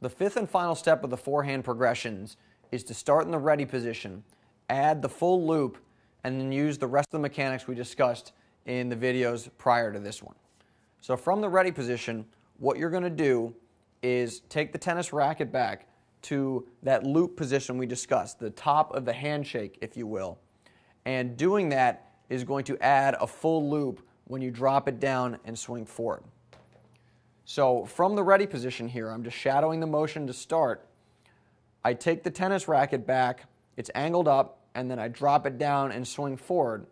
The fifth and final step of the forehand progressions is to start in the ready position, add the full loop, and then use the rest of the mechanics we discussed in the videos prior to this one. So from the ready position, what you're going to do is take the tennis racket back to that loop position we discussed, the top of the handshake, if you will. And doing that is going to add a full loop when you drop it down and swing forward. So from the ready position here, I'm just shadowing the motion to start. I take the tennis racket back, it's angled up, and then I drop it down and swing forward.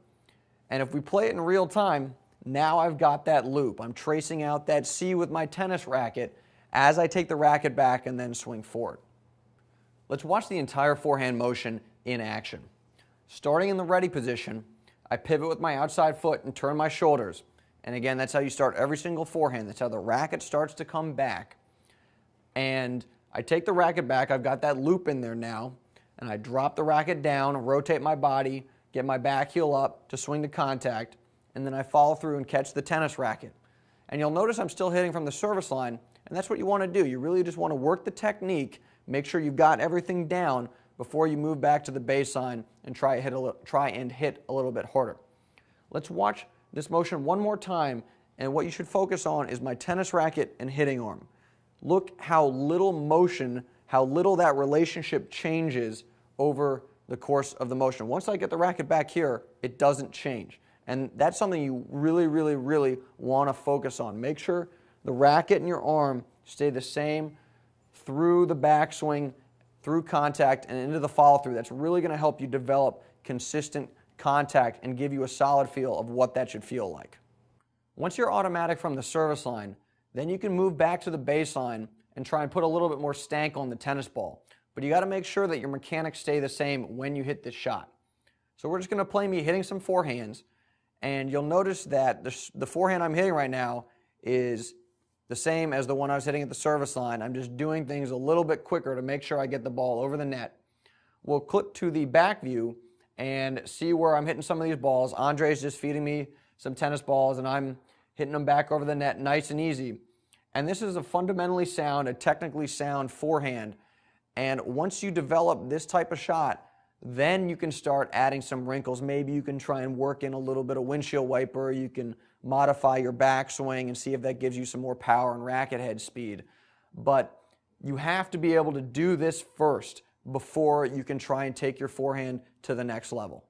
And if we play it in real time, now I've got that loop. I'm tracing out that C with my tennis racket as I take the racket back and then swing forward. Let's watch the entire forehand motion in action. Starting in the ready position, I pivot with my outside foot and turn my shoulders. And again, that's how you start every single forehand. That's how the racket starts to come back. And I take the racket back, I've got that loop in there now, and I drop the racket down, rotate my body, get my back heel up to swing to contact, and then I follow through and catch the tennis racket. And you'll notice I'm still hitting from the service line, and that's what you want to do. You really just want to work the technique, make sure you've got everything down before you move back to the baseline and try and hit a little bit harder. Let's watch this motion one more time, and what you should focus on is my tennis racket and hitting arm. Look how little motion, how little that relationship changes over the course of the motion. Once I get the racket back here, it doesn't change. And that's something you really, really, really want to focus on. Make sure the racket and your arm stay the same through the backswing, through contact, and into the follow-through. That's really going to help you develop consistent contact and give you a solid feel of what that should feel like. Once you're automatic from the service line, then you can move back to the baseline and try and put a little bit more stank on the tennis ball. But you got to make sure that your mechanics stay the same when you hit this shot. So we're just going to play me hitting some forehands, and you'll notice that the forehand I'm hitting right now is the same as the one I was hitting at the service line. I'm just doing things a little bit quicker to make sure I get the ball over the net. We'll click to the back view and see where I'm hitting some of these balls. Andre's just feeding me some tennis balls, and I'm hitting them back over the net nice and easy. And this is a fundamentally sound, a technically sound forehand. And once you develop this type of shot, then you can start adding some wrinkles. Maybe you can try and work in a little bit of windshield wiper. You can modify your backswing and see if that gives you some more power and racket head speed. But you have to be able to do this first before you can try and take your forehand to the next level.